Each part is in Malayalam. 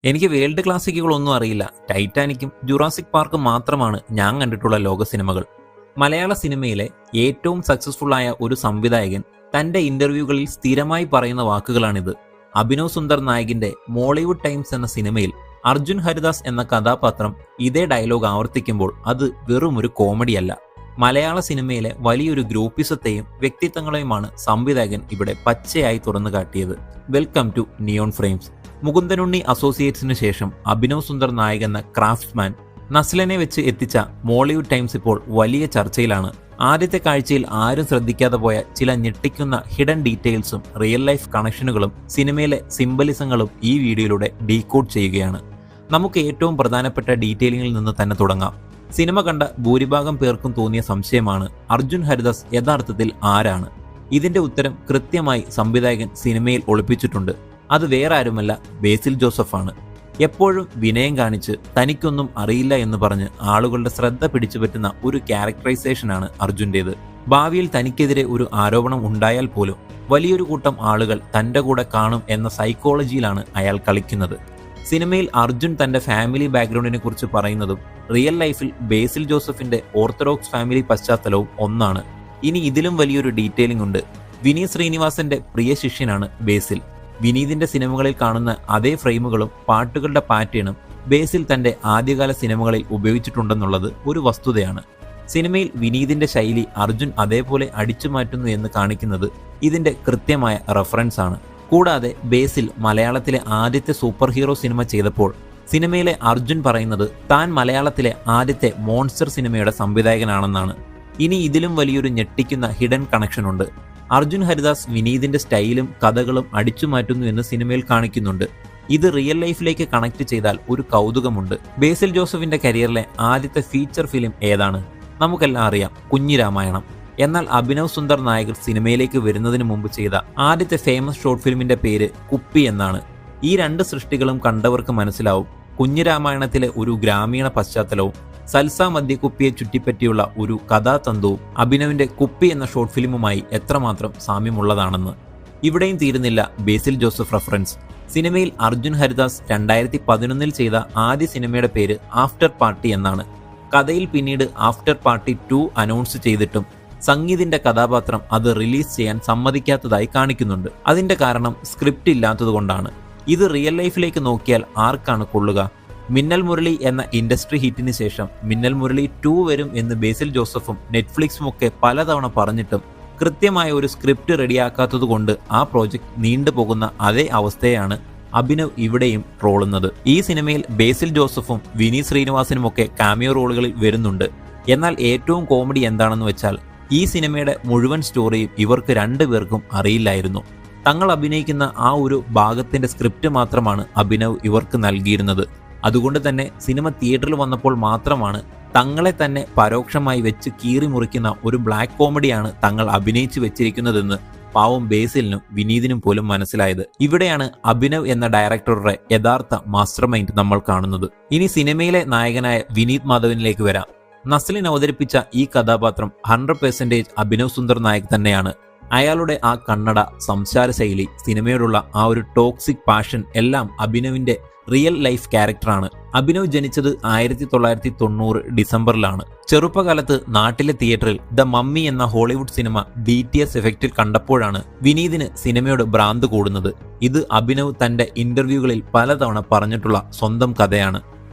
എനിക്ക് വേൾഡ് ക്ലാസിക്കുകളൊന്നും അറിയില്ല. ടൈറ്റാനിക്കും ജുറാസിക് പാർക്കും മാത്രമാണ് ഞാൻ കണ്ടിട്ടുള്ള ലോക സിനിമകൾ. മലയാള സിനിമയിലെ ഏറ്റവും സക്സസ്ഫുൾ ആയ ഒരു സംവിധായകൻ തന്റെ ഇന്റർവ്യൂകളിൽ സ്ഥിരമായി പറയുന്ന വാക്കുകളാണിത്. അഭിനവ് സുന്ദർ നായകിന്റെ മോളിവുഡ് ടൈംസ് എന്ന സിനിമയിൽ അർജുൻ ഹരിദാസ് എന്ന കഥാപാത്രം ഇതേ ഡയലോഗ് ആവർത്തിക്കുമ്പോൾ അത് വെറുമൊരു കോമഡിയല്ല. മലയാള സിനിമയിലെ വലിയൊരു ഗ്രൂപ്പിസത്തെയും വ്യക്തിത്വങ്ങളെയുമാണ് സംവിധായകൻ ഇവിടെ പച്ചയായി തുറന്നു കാട്ടിയത്. Welcome to neon frames. മുകുന്ദനുണ്ണി അസോസിയേറ്റ്സിന് ശേഷം അഭിനവ് സുന്ദർ നായക് എന്ന ക്രാഫ്റ്റ്സ്മാൻ നസ്ലിനെ വെച്ച് എത്തിച്ച മോളിവുഡ് ടൈംസ് ഇപ്പോൾ വലിയ ചർച്ചയിലാണ്. ആദ്യത്തെ കാഴ്ചയിൽ ആരും ശ്രദ്ധിക്കാതെ പോയ ചില ഞെട്ടിക്കുന്ന ഹിഡൻ ഡീറ്റെയിൽസും റിയൽ ലൈഫ് കണക്ഷനുകളും സിനിമയിലെ സിംബലിസങ്ങളും ഈ വീഡിയോയിലൂടെ ഡീകോഡ് ചെയ്യുകയാണ്. നമുക്ക് ഏറ്റവും പ്രധാനപ്പെട്ട ഡീറ്റെയിലിങ്ങിൽ നിന്ന് തന്നെ തുടങ്ങാം. സിനിമ കണ്ട ഭൂരിഭാഗം പേർക്കും തോന്നിയ സംശയമാണ് അർജുൻ ഹരിദാസ് യഥാർത്ഥത്തിൽ ആരാണ്. ഇതിന്റെ ഉത്തരം കൃത്യമായി സംവിധായകൻ സിനിമയിൽ ഒളിപ്പിച്ചിട്ടുണ്ട്. അത് വേറെ ആരുമല്ല, ബേസിൽ ജോസഫാണ്. എപ്പോഴും വിനയം കാണിച്ച് തനിക്കൊന്നും അറിയില്ല എന്ന് പറഞ്ഞ് ആളുകളുടെ ശ്രദ്ധ പിടിച്ചുപറ്റുന്ന ഒരു ക്യാരക്ടറൈസേഷനാണ് അർജുൻ്റേത്. ഭാവിയിൽ തനിക്കെതിരെ ഒരു ആരോപണം ഉണ്ടായാൽ പോലും വലിയൊരു കൂട്ടം ആളുകൾ തൻ്റെ കൂടെ കാണും എന്ന സൈക്കോളജിയിലാണ് അയാൾ കളിക്കുന്നത്. സിനിമയിൽ അർജുൻ തന്റെ ഫാമിലി ബാക്ക്ഗ്രൗണ്ടിനെ കുറിച്ച് പറയുന്നതും റിയൽ ലൈഫിൽ ബേസിൽ ജോസഫിന്റെ ഓർത്തഡോക്സ് ഫാമിലി പശ്ചാത്തലവും ഒന്നാണ്. ഇനി ഇതിലും വലിയൊരു ഡീറ്റെയിലിംഗ് ഉണ്ട്. വിനീത് ശ്രീനിവാസന്റെ പ്രിയ ശിഷ്യനാണ് ബേസിൽ. വിനീതിന്റെ സിനിമകളിൽ കാണുന്ന അതേ ഫ്രെയിമുകളും പാട്ടുകളുടെ പാറ്റേണും ബേസിൽ തന്റെ ആദ്യകാല സിനിമകളിൽ ഉപയോഗിച്ചിട്ടുണ്ടെന്നുള്ളത് ഒരു വസ്തുതയാണ്. സിനിമയിൽ വിനീതിന്റെ ശൈലി അർജുൻ അതേപോലെ അടിച്ചു മാറ്റുന്നു എന്ന് കാണിക്കുന്നത് ഇതിന്റെ കൃത്യമായ റെഫറൻസ് ആണ്. കൂടാതെ ബേസിൽ മലയാളത്തിലെ ആദ്യത്തെ സൂപ്പർ ഹീറോ സിനിമ ചെയ്തപ്പോൾ സിനിമയിലെ അർജുൻ പറയുന്നത് താൻ മലയാളത്തിലെ ആദ്യത്തെ മോൺസ്റ്റർ സിനിമയുടെ സംവിധായകനാണെന്നാണ്. ഇനി ഇതിലും വലിയൊരു ഞെട്ടിക്കുന്ന ഹിഡൻ കണക്ഷനുണ്ട്. അർജുൻ ഹരിദാസ് വിനീതിന്റെ സ്റ്റൈലും കഥകളും അടിച്ചു മാറ്റുന്നു എന്ന് സിനിമയിൽ കാണിക്കുന്നുണ്ട്. ഇത് റിയൽ ലൈഫിലേക്ക് കണക്ട് ചെയ്താൽ ഒരു കൗതുകമുണ്ട്. ബേസിൽ ജോസഫിന്റെ കരിയറിലെ ആദ്യത്തെ ഫീച്ചർ ഫിലിം ഏതാണ്? നമുക്കെല്ലാം അറിയാം, കുഞ്ഞിരാമായണം. എന്നാൽ അഭിനവ് സുന്ദർ നായക് സിനിമയിലേക്ക് വരുന്നതിന് മുമ്പ് ചെയ്ത ആദ്യത്തെ ഫേമസ് ഷോർട്ട് ഫിലിമിന്റെ പേര് കുപ്പി എന്നാണ്. ഈ രണ്ട് സൃഷ്ടികളും കണ്ടവർക്ക് മനസ്സിലാവും കുഞ്ഞിരാമായണത്തിലെ ഒരു ഗ്രാമീണ പശ്ചാത്തലവും സൽസ മദ്യക്കുപ്പിയെ ചുറ്റിപ്പറ്റിയുള്ള ഒരു കഥാതന്തുവും അഭിനവിന്റെ കുപ്പി എന്ന ഷോർട്ട് ഫിലിമുമായി എത്രമാത്രം സാമ്യമുള്ളതാണെന്ന്. ഇവിടെയും തീരുന്നില്ല ബേസിൽ ജോസഫ് റെഫറൻസ്. സിനിമയിൽ അർജുൻ ഹരിദാസ് 2011 ചെയ്ത ആദ്യ സിനിമയുടെ പേര് ആഫ്റ്റർ പാർട്ടി എന്നാണ്. കഥയിൽ പിന്നീട് ആഫ്റ്റർ പാർട്ടി 2 അനൗൺസ് ചെയ്തിട്ടും സംഗീതിന്റെ കഥാപാത്രം അത് റിലീസ് ചെയ്യാൻ സമ്മതിക്കാത്തതായി കാണിക്കുന്നുണ്ട്. അതിന്റെ കാരണം സ്ക്രിപ്റ്റ് ഇല്ലാത്തതുകൊണ്ടാണ്. ഇത് റിയൽ ലൈഫിലേക്ക് നോക്കിയാൽ ആർക്കാണ് കൊള്ളുക? മിന്നൽ മുരളി എന്ന ഇൻഡസ്ട്രി ഹിറ്റിന് ശേഷം മിന്നൽ മുരളി 2 വരും എന്ന് ബേസിൽ ജോസഫും നെറ്റ്ഫ്ലിക്സും ഒക്കെ പലതവണ പറഞ്ഞിട്ടും കൃത്യമായ ഒരു സ്ക്രിപ്റ്റ് റെഡിയാക്കാത്തതുകൊണ്ട് ആ പ്രോജക്റ്റ് നീണ്ടുപോകുന്ന അതേ അവസ്ഥയാണ് അഭിനവ് ഇവിടെയും ട്രോളുന്നത്. ഈ സിനിമയിൽ ബേസിൽ ജോസഫും വിനീത് ശ്രീനിവാസനുമൊക്കെ കാമിയോ റോളുകളിൽ വരുന്നുണ്ട്. എന്നാൽ ഏറ്റവും കോമഡി എന്താണെന്ന് വെച്ചാൽ ഈ സിനിമയുടെ മുഴുവൻ സ്റ്റോറിയും ഇവർക്ക് രണ്ടുപേർക്കും അറിയില്ലായിരുന്നു. തങ്ങൾ അഭിനയിക്കുന്ന ആ ഒരു ഭാഗത്തിന്റെ സ്ക്രിപ്റ്റ് മാത്രമാണ് അഭിനവ് ഇവർക്ക് നൽകിയിരുന്നത്. അതുകൊണ്ട് തന്നെ സിനിമ തിയേറ്ററിൽ വന്നപ്പോൾ മാത്രമാണ് തങ്ങളെ തന്നെ പരോക്ഷമായി വെച്ച് കീറി മുറിക്കുന്ന ഒരു ബ്ലാക്ക് കോമഡിയാണ് തങ്ങൾ അഭിനയിച്ചു വെച്ചിരിക്കുന്നതെന്ന് പാവം ബേസിലിനും വിനീതിനും പോലും മനസ്സിലായത്. ഇവിടെയാണ് അഭിനവ് എന്ന ഡയറക്ടറുടെ യഥാർത്ഥ മാസ്റ്റർ മൈൻഡ് നമ്മൾ കാണുന്നത്. ഇനി സിനിമയിലെ നായകനായ വിനീത് മാധവനിലേക്ക് വരാം. നസ്ലിൻ അവതരിപ്പിച്ച ഈ കഥാപാത്രം 100% അഭിനവ് സുന്ദർ നായക് തന്നെയാണ്. അയാളുടെ ആ കണ്ണട, സംസാര ശൈലി, സിനിമയോടുള്ള ആ ഒരു ടോക്സിക് പാഷൻ എല്ലാം അഭിനവിന്റെ റിയൽ ലൈഫ് ക്യാരക്ടറാണ്. അഭിനവ് ജനിച്ചത് 1990 ഡിസംബറിലാണ്. ചെറുപ്പകാലത്ത് നാട്ടിലെ തിയേറ്ററിൽ ദ മമ്മി എന്ന ഹോളിവുഡ് സിനിമ DTS എഫക്റ്റിൽ കണ്ടപ്പോഴാണ് വിനീതിന് സിനിമയോട് ഭ്രാന്ത് കൂടുന്നത്. ഇത് അഭിനവ് തന്റെ ഇന്റർവ്യൂകളിൽ പലതവണ പറഞ്ഞിട്ടുള്ള സ്വന്തം കഥയാണ്.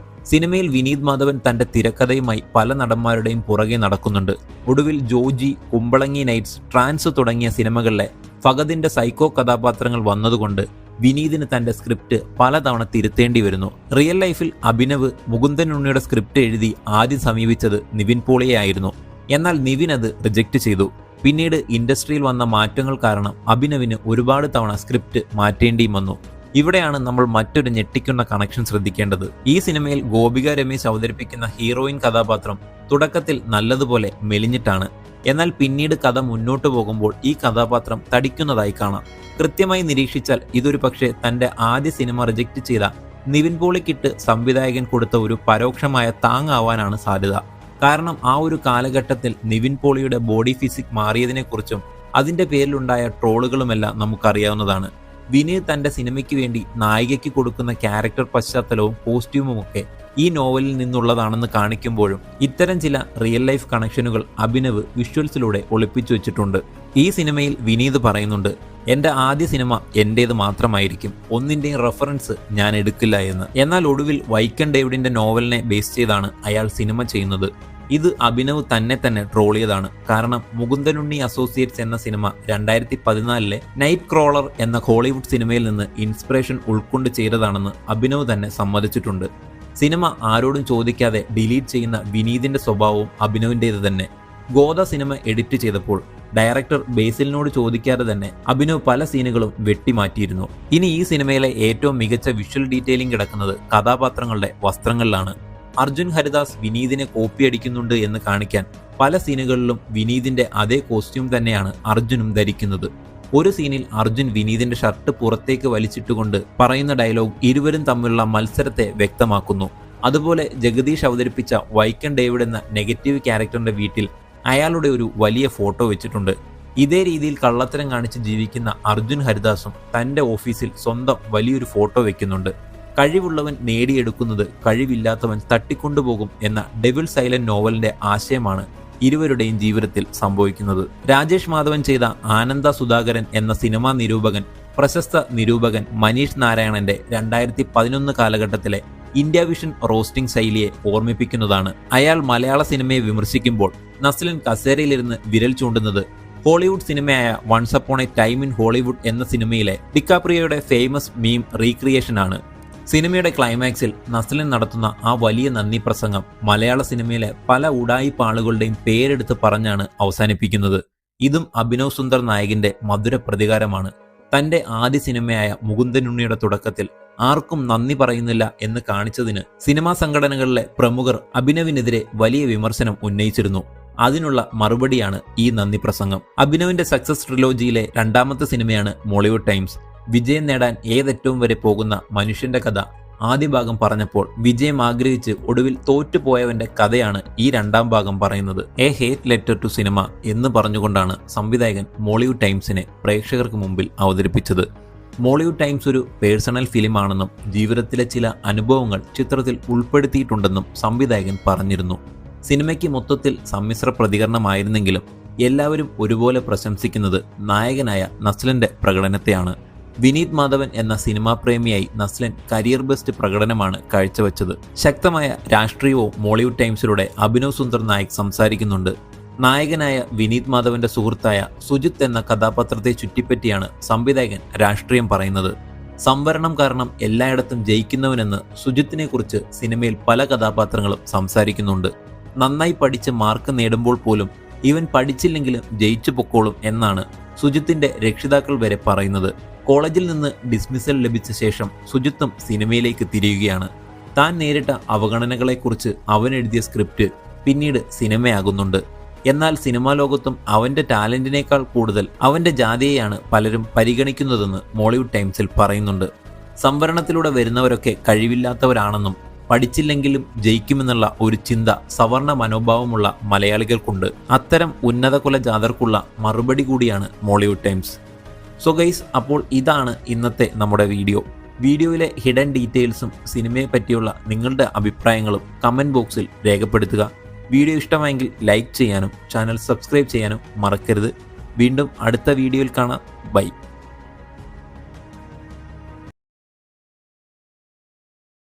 സിനിമയിൽ വിനീത് മാധവൻ തന്റെ തിരക്കഥയുമായി പല നടന്മാരുടെയും പുറകെ നടക്കുന്നുണ്ട്. ഒടുവിൽ ജോജി, കുമ്പളങ്ങി നൈറ്റ്സ്, ട്രാൻസ് തുടങ്ങിയ സിനിമകളിലെ ഫഹദിന്റെ സൈക്കോ കഥാപാത്രങ്ങൾ വന്നതുകൊണ്ട് വിനീതിന് തന്റെ സ്ക്രിപ്റ്റ് പലതവണ തിരുത്തേണ്ടി വരുന്നു. റിയൽ ലൈഫിൽ അഭിനവ് മുകുന്ദനുണ്ണിയുടെ സ്ക്രിപ്റ്റ് എഴുതി ആദ്യം സമീപിച്ചത് നിവിൻ പോളിയെയായിരുന്നു. എന്നാൽ നിവിൻ അത് റിജക്റ്റ് ചെയ്തു. പിന്നീട് ഇൻഡസ്ട്രിയിൽ വന്ന മാറ്റങ്ങൾ കാരണം അഭിനവിന് ഒരുപാട് തവണ സ്ക്രിപ്റ്റ് മാറ്റേണ്ടിയും വന്നു. ഇവിടെയാണ് നമ്മൾ മറ്റൊരു ഞെട്ടിക്കുന്ന കണക്ഷൻ ശ്രദ്ധിക്കേണ്ടത്. ഈ സിനിമയിൽ ഗോപിക രമേശ് അവതരിപ്പിക്കുന്ന ഹീറോയിൻ കഥാപാത്രം തുടക്കത്തിൽ നല്ലതുപോലെ മെലിഞ്ഞിട്ടാണ്. എന്നാൽ പിന്നീട് കഥ മുന്നോട്ട് പോകുമ്പോൾ ഈ കഥാപാത്രം തടിക്കുന്നതായി കാണാം. കൃത്യമായി നിരീക്ഷിച്ചാൽ ഇതൊരു പക്ഷേ തന്റെ ആദ്യ സിനിമ റിജക്റ്റ് ചെയ്ത നിവിൻ പോളിക്കിട്ട് സംവിധായകൻ കൊടുത്ത ഒരു പരോക്ഷമായ താങ്ങാവാനാണ് സാധ്യത. കാരണം ആ ഒരു കാലഘട്ടത്തിൽ നിവിൻ പോളിയുടെ ബോഡി ഫിസിക് മാറിയതിനെക്കുറിച്ചും അതിന്റെ പേരിലുണ്ടായ ട്രോളുകളുമെല്ലാം നമുക്കറിയാവുന്നതാണ്. വിനീത് തന്റെ സിനിമയ്ക്ക് വേണ്ടി നായികയ്ക്ക് കൊടുക്കുന്ന ക്യാരക്ടർ പശ്ചാത്തലവും കോസ്റ്റ്യൂമും ഒക്കെ ഈ നോവലിൽ നിന്നുള്ളതാണെന്ന് കാണിക്കുമ്പോഴും ഇത്തരം ചില റിയൽ ലൈഫ് കണക്ഷനുകൾ അഭിനവ് വിഷ്വൽസിലൂടെ ഒളിപ്പിച്ചു വെച്ചിട്ടുണ്ട്. ഈ സിനിമയിൽ വിനീത് പറയുന്നുണ്ട്, എന്റെ ആദ്യ സിനിമ എന്റേത് മാത്രമായിരിക്കും, ഒന്നിന്റെയും റെഫറൻസ് ഞാൻ എടുക്കില്ല എന്ന്. എന്നാൽ ഒടുവിൽ വൈക്കം ഡേവിഡിന്റെ നോവലിനെ ബേസ് ചെയ്താണ് അയാൾ സിനിമ ചെയ്യുന്നത്. ഇത് അഭിനവ് തന്നെ ട്രോളിയതാണ്. കാരണം മുകുന്ദനുണ്ണി അസോസിയേറ്റ്സ് എന്ന സിനിമ 2014 നൈറ്റ് ക്രോളർ എന്ന ഹോളിവുഡ് സിനിമയിൽ നിന്ന് ഇൻസ്പിറേഷൻ ഉൾക്കൊണ്ട് ചെയ്തതാണെന്ന് അഭിനവ് തന്നെ സമ്മതിച്ചിട്ടുണ്ട്. സിനിമ ആരോടും ചോദിക്കാതെ ഡിലീറ്റ് ചെയ്യുന്ന വിനീതിന്റെ സ്വഭാവവും അഭിനവിൻ്റേത് തന്നെ. ഗോദ സിനിമ എഡിറ്റ് ചെയ്തപ്പോൾ ഡയറക്ടർ ബേസിലിനോട് ചോദിക്കാതെ തന്നെ അഭിനവ് പല സീനുകളും വെട്ടിമാറ്റിയിരുന്നു. ഇനി ഈ സിനിമയിലെ ഏറ്റവും മികച്ച വിഷ്വൽ ഡീറ്റെയിലിംഗ് കിടക്കുന്നത് കഥാപാത്രങ്ങളുടെ വസ്ത്രങ്ങളിലാണ്. അർജുൻ ഹരിദാസ് വിനീതിനെ കോപ്പിയടിക്കുന്നുണ്ട് എന്ന് കാണിക്കാൻ പല സീനുകളിലും വിനീതിന്റെ അതേ കോസ്റ്റ്യൂം തന്നെയാണ് അർജുനും ധരിക്കുന്നത്. ഒരു സീനിൽ അർജുൻ വിനീതിന്റെ ഷർട്ട് പുറത്തേക്ക് വലിച്ചിട്ടുകൊണ്ട് പറയുന്ന ഡയലോഗ് ഇരുവരും തമ്മിലുള്ള മത്സരത്തെ വ്യക്തമാക്കുന്നു. അതുപോലെ ജഗദീഷ് അവതരിപ്പിച്ച വൈക്കം ഡേവിഡ് എന്ന നെഗറ്റീവ് ക്യാരക്ടറിന്റെ വീട്ടിൽ അയാളുടെ ഒരു വലിയ ഫോട്ടോ വെച്ചിട്ടുണ്ട്. ഇതേ രീതിയിൽ കള്ളത്തരം കാണിച്ച് ജീവിക്കുന്ന അർജുൻ ഹരിദാസും തന്റെ ഓഫീസിൽ സ്വന്തം വലിയൊരു ഫോട്ടോ വെക്കുന്നുണ്ട്. കഴിവുള്ളവൻ നേടിയെടുക്കുന്നത് കഴിവില്ലാത്തവൻ തട്ടിക്കൊണ്ടുപോകും എന്ന ഡെവിൾ സൈലന്റ് നോവലിന്റെ ആശയമാണ് ഇരുവരുടെയും ജീവിതത്തിൽ സംഭവിക്കുന്നത്. രാജേഷ് മാധവൻ ചെയ്ത ആനന്ദ സുധാകരൻ എന്ന സിനിമാ നിരൂപകൻ പ്രശസ്ത നിരൂപകൻ മനീഷ് നാരായണന്റെ 2011 കാലഘട്ടത്തിലെ ഇന്ത്യ വിഷൻ റോസ്റ്റിംഗ് ശൈലിയെ ഓർമ്മിപ്പിക്കുന്നതാണ്. അയാൾ മലയാള സിനിമയെ വിമർശിക്കുമ്പോൾ നസ്ലിൻ കസേരയിലിരുന്ന് വിരൽ ചൂണ്ടുന്നത് ഹോളിവുഡ് സിനിമയായ once upon a time in Hollywood എന്ന സിനിമയിലെ ഡിക്കാപ്രിയോയുടെ ഫേമസ് മീം റീക്രിയേഷൻ ആണ്. സിനിമയുടെ ക്ലൈമാക്സിൽ നസ്ലിൻ നടത്തുന്ന ആ വലിയ നന്ദി പ്രസംഗം മലയാള സിനിമയിലെ പല ഉഡായിപ്പ് ആളുകളുടെയും പേരെടുത്ത് പറഞ്ഞാണ് അവസാനിപ്പിക്കുന്നത്. ഇതും അഭിനവ് സുന്ദർ നായകിന്റെ മധുര പ്രതികാരമാണ്. തന്റെ ആദ്യ സിനിമയായ മുകുന്ദനുണ്ണിയുടെ തുടക്കത്തിൽ ആർക്കും നന്ദി പറയുന്നില്ല എന്ന് കാണിച്ചതിന് സിനിമാ സംഘടനകളിലെ പ്രമുഖർ അഭിനവിനെതിരെ വലിയ വിമർശനം ഉന്നയിച്ചിരുന്നു. അതിനുള്ള മറുപടിയാണ് ഈ നന്ദി പ്രസംഗം. അഭിനവിന്റെ സക്സസ് ട്രിലോജിയിലെ രണ്ടാമത്തെ സിനിമയാണ് മോളിവുഡ് ടൈംസ്. വിജയം നേടാൻ ഏതറ്റവും വരെ പോകുന്ന മനുഷ്യന്റെ കഥ ആദ്യ ഭാഗം പറഞ്ഞപ്പോൾ വിജയം ആഗ്രഹിച്ച് ഒടുവിൽ തോറ്റുപോയവന്റെ കഥയാണ് ഈ രണ്ടാം ഭാഗം പറയുന്നത്. A hate letter to cinema എന്ന് പറഞ്ഞുകൊണ്ടാണ് സംവിധായകൻ മോളിവുഡ് ടൈംസിനെ പ്രേക്ഷകർക്ക് മുമ്പിൽ അവതരിപ്പിച്ചത്. മോളിവുഡ് ടൈംസ് ഒരു പേഴ്സണൽ ഫിലിമാണെന്നും ജീവിതത്തിലെ ചില അനുഭവങ്ങൾ ചിത്രത്തിൽ ഉൾപ്പെടുത്തിയിട്ടുണ്ടെന്നും സംവിധായകൻ പറഞ്ഞിരുന്നു. സിനിമയ്ക്ക് മൊത്തത്തിൽ സമ്മിശ്ര പ്രതികരണമായിരുന്നെങ്കിലും എല്ലാവരും ഒരുപോലെ പ്രശംസിക്കുന്നത് നായകനായ നസ്ലിന്റെ പ്രകടനത്തെയാണ്. വിനീത് മാധവൻ എന്ന സിനിമാ പ്രേമിയായി നസ്ലിൻ കരിയർ ബെസ്റ്റ് പ്രകടനമാണ് കാഴ്ചവെച്ചത്. ശക്തമായ രാഷ്ട്രീയവും മോളിവുഡ് ടൈംസിലൂടെ അഭിനവ് സുന്ദർ നായക് സംസാരിക്കുന്നുണ്ട്. നായകനായ വിനീത് മാധവന്റെ സുഹൃത്തായ സുജിത്ത് എന്ന കഥാപാത്രത്തെ ചുറ്റിപ്പറ്റിയാണ് സംവിധായകൻ രാഷ്ട്രീയം പറയുന്നത്. സംവരണം കാരണം എല്ലായിടത്തും ജയിക്കുന്നവനെന്ന് സുജിത്തിനെ കുറിച്ച് സിനിമയിൽ പല കഥാപാത്രങ്ങളും സംസാരിക്കുന്നുണ്ട്. നന്നായി പഠിച്ച് മാർക്ക് നേടുമ്പോൾ പോലും ഇവൻ പഠിച്ചില്ലെങ്കിലും ജയിച്ചു പൊക്കോളും എന്നാണ് സുജിത്തിന്റെ രക്ഷിതാക്കൾ വരെ പറയുന്നത്. കോളേജിൽ നിന്ന് ഡിസ്മിസൽ ലഭിച്ച ശേഷം സുജിത്തും സിനിമയിലേക്ക് തിരിയുകയാണ്. താൻ നേരിട്ട അവഗണനകളെക്കുറിച്ച് അവൻ എഴുതിയ സ്ക്രിപ്റ്റ് പിന്നീട് സിനിമയാകുന്നുണ്ട്. എന്നാൽ സിനിമാ ലോകത്തും അവന്റെ ടാലന്റിനേക്കാൾ കൂടുതൽ അവന്റെ ജാതിയെയാണ് പലരും പരിഗണിക്കുന്നതെന്ന് മോളിവുഡ് ടൈംസിൽ പറയുന്നുണ്ട്. സംവരണത്തിലൂടെ വരുന്നവരൊക്കെ കഴിവില്ലാത്തവരാണെന്നും പഠിച്ചില്ലെങ്കിലും ജയിക്കുമെന്നുള്ള ഒരു ചിന്ത സവർണ മനോഭാവമുള്ള മലയാളികൾക്കുണ്ട്. അത്തരം ഉന്നത കുല ജാതർക്കുള്ള മറുപടി കൂടിയാണ് മോളിവുഡ് ടൈംസ്. സോ ഗൈസ്, അപ്പോൾ ഇതാണ് ഇന്നത്തെ നമ്മുടെ വീഡിയോയിലെ ഹിഡൻ ഡീറ്റെയിൽസും സിനിമയെ പറ്റിയുള്ള നിങ്ങളുടെ അഭിപ്രായങ്ങളും കമൻറ്റ് ബോക്സിൽ രേഖപ്പെടുത്തുക. വീഡിയോ ഇഷ്ടമായെങ്കിൽ ലൈക്ക് ചെയ്യാനും ചാനൽ സബ്സ്ക്രൈബ് ചെയ്യാനും മറക്കരുത്. വീണ്ടും അടുത്ത വീഡിയോയിൽ കാണാം. ബൈ.